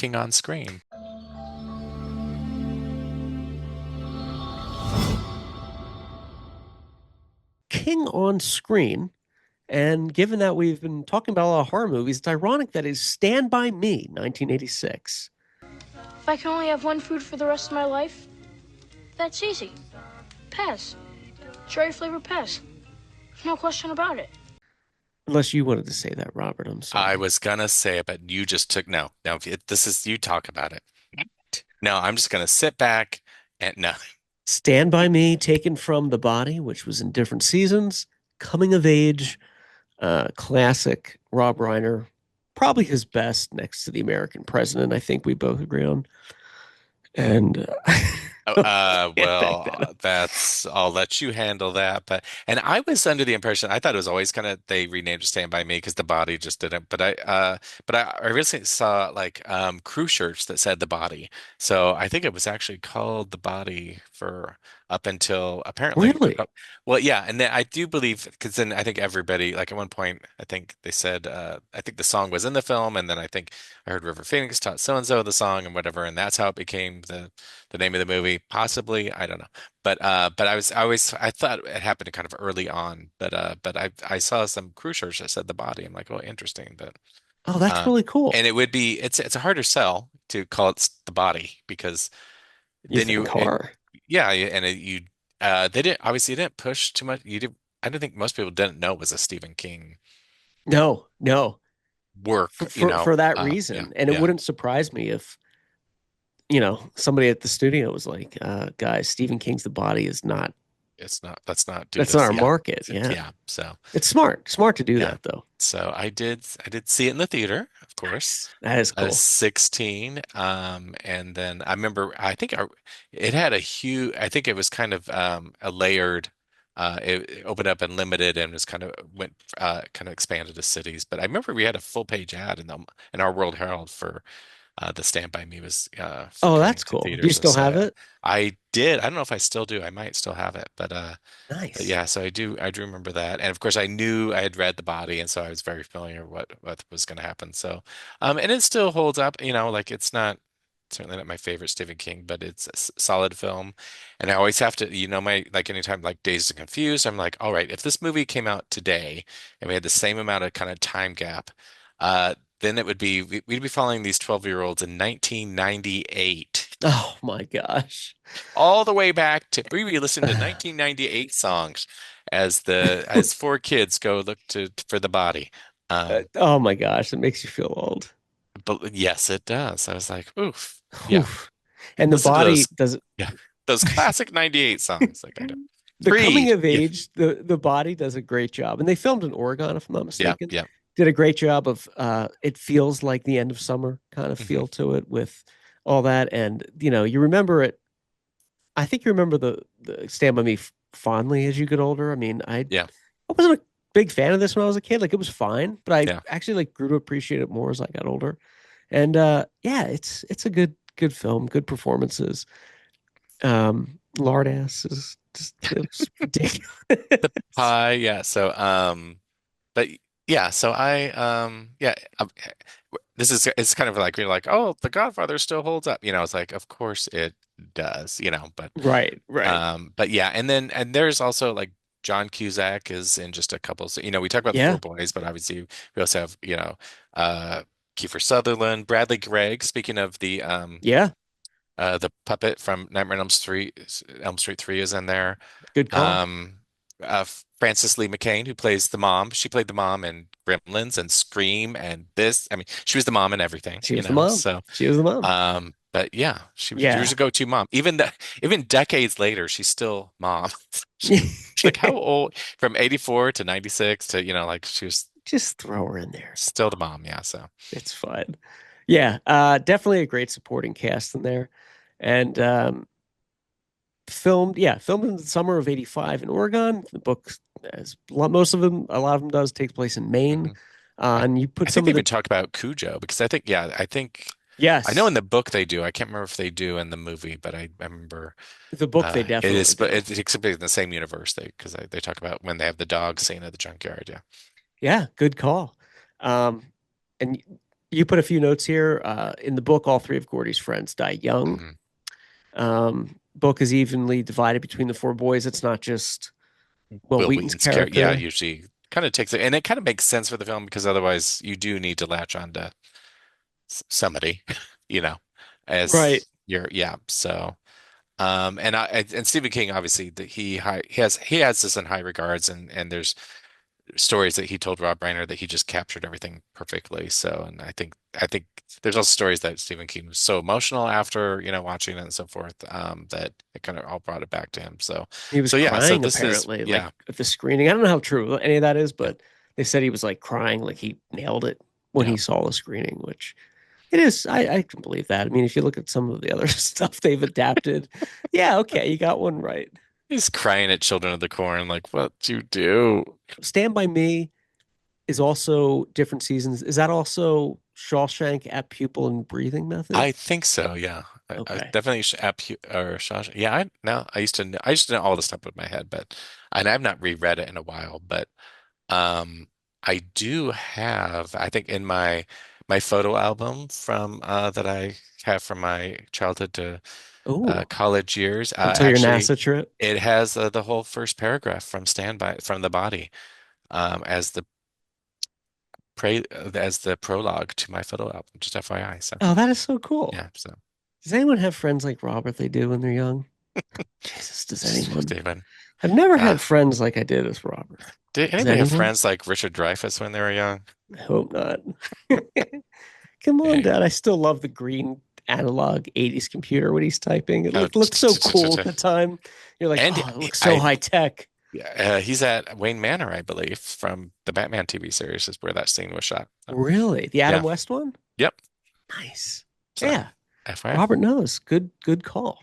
king on screen. King on screen. And given that we've been talking about a lot of horror movies, it's ironic that is Stand By Me, 1986. If I can only have one food for the rest of my life, that's easy. Pez. Cherry flavored Pez. There's no question about it. Unless you wanted to say that, Robert, I'm I sorry. was gonna say it, but you just took no. No, this is you talk about it. No, I'm just gonna sit back and no. Stand By Me, taken from The Body, which was in different seasons, coming of age, classic Rob Reiner, probably his best next to The American President, I think we both agree on. And can't back that up. That's I'll let you handle that. And I was under the impression I thought it was always kind of they renamed it Stand By Me because the body just didn't. I recently saw like crew shirts that said the body. So I think it was actually called the body for up until apparently a Really? couple, well, yeah, and then I do believe because then I think everybody like at one point I think they said I think the song was in the film and then I think I heard River Phoenix taught so and so the song and whatever and that's how it became the name of the movie, possibly. I don't know. But I thought it happened kind of early on. But I saw some crew shirts that said the body. I'm like, oh, interesting. Oh, that's Um, really cool. and it would be it's a harder sell to call it the body because You then think you and horror? yeah, and you they didn't obviously you didn't push too much. You did. I don't think most people didn't know it was a Stephen King No, no. work. For that Yeah, reason. And it yeah. wouldn't surprise me if, somebody at the studio was like, guys, Stephen King's The Body is not, It's not. Let's not do that's not this. our Yeah, market. Yeah. yeah. So. It's smart to do Yeah. that though. So I did see it in the theater, of course. Nice. That is I was cool. 16. And then I remember it had a huge I think it was kind of a layered it opened up and limited and was kind of went kind of expanded to cities. But I remember we had a full page ad in our World Herald for the Stand By Me was for Oh, coming that's to cool. Do you theaters. still have So it? I did. I don't know if I still do. I might still have it, but Nice. yeah, so I do remember that. And of course I knew I had read the body and so I was very familiar what was going to happen. So and it still holds up, like it's not certainly not my favorite Stephen King, but it's a solid film. And I always have to, my like anytime like Dazed and Confused, I'm like, all right, if this movie came out today and we had the same amount of kind of time gap, then it would be we'd be following these 12-year-olds in 1998 Oh my gosh. all the way back to we listened to 1998 songs as four kids go look for the body. Oh my gosh, it makes you feel old. But yes, it does. I was like, oof, Whew. yeah. And the Listen to body those, does yeah, those classic 98 songs. Like I do. the coming Free. of Yeah, age, the body does a great job. And they filmed in Oregon, if I'm not yeah, mistaken. yeah. Did a great job of it feels like the end of summer kind of Hmm. feel to it with all that. And you remember it. I think you remember the Stand By Me fondly as you get older. I mean, Yeah, I wasn't a big fan of this when I was a kid. Like it was fine, but I yeah. actually like grew to appreciate it more as I got older. And yeah, it's a good film, good performances. Lard ass is just it was The ridiculous. pie. Yeah. So but yeah. So yeah. This is it's kind of like you're like, oh, The Godfather still holds up. It's like, of course it does. But Right, right. But yeah, and there's also like John Cusack is in just a couple. So, we talk about the four Yeah, boys, but obviously we also have, uh, Kiefer Sutherland, Bradley Gregg. Speaking of yeah. the puppet from Nightmare on Elm Street 3 is in there. Good call. Um, Frances Lee McCain, who plays the mom. She played the mom in Gremlins and Scream and this. I mean, she was the mom and everything, She was the mom. So. She was the mom. But yeah, she was Yeah. a go-to mom. Even decades later, she's still mom. She's like how old? From 84 to 96 to, like she was Just throw her in there. still the mom. Yeah. So It's fun. Yeah, definitely a great supporting cast in there. And filmed in the summer of '85 in Oregon. The book, as most of them, a lot of them does takes place in Maine. mhm. I, And you put I think some they of even the talk about Cujo because I know yes, in the book they do. I can't remember if they do in the movie, but I remember the book they it definitely is, but do. it's in the same universe because they talk about when they have the dog scene at the junkyard. Yeah. Yeah, good call. Um, and You put a few notes here. In the book, all three of Gordy's friends die young. Mhm. Book is evenly divided between the four boys. It's not just Wil Wil Wheaton's Wheaton's character, yeah, character. usually kind of takes it, and it kind of makes sense for the film because otherwise you do need to latch on to somebody, you know, Right. as your yeah. So, and Stephen King obviously that he has this in high regards, and there's stories that he told Rob Reiner that he just captured everything perfectly. So, and I think there's also stories that Stephen King was so emotional after, watching it and so forth, that it kind of all brought it back to him. So, He was so yeah, so crying this is apparently, like yeah, at the screening. I don't know how true any of that is, yeah, but they said he was like crying, like he nailed it when yeah. he saw the screening, which it is. I can believe that. I mean, if you look at some of the other stuff they've adapted, yeah, okay, you got one right. He's crying at Children of the Corn, like, what you do? Stand by Me is also different seasons. Is that also Shawshank at Pupil and Breathing Method? I think so, yeah. I Okay. definitely or Shawshank. Yeah, I used to know all this stuff in my head, but and I've not reread it in a while, but I do have, I think in my photo album from that I have from my childhood to Oh, college years, until your actually NASA trip. it has the whole first paragraph from Standby from the Body as the as the prologue to my photo album, just FYI. So Oh, that is so cool. yeah, so Does anyone have friends like Robert they do when they're young? Jesus, does anyone? David. I've never Uh, had friends like I did with Robert. did Does anybody have anyone? friends like Richard Dreyfuss when they were young? I hope not. Come on, Hey, Dad. I still love the green analog 80s computer when he's typing. It oh, looked so cool at the time. You're like, and oh, it looks so high tech. he's at Wayne Manor, I believe, from the Batman TV series is where that scene was shot. So, Really? The Adam yeah, West one? yep. Nice. So Yeah. FYI, Robert knows. Good call.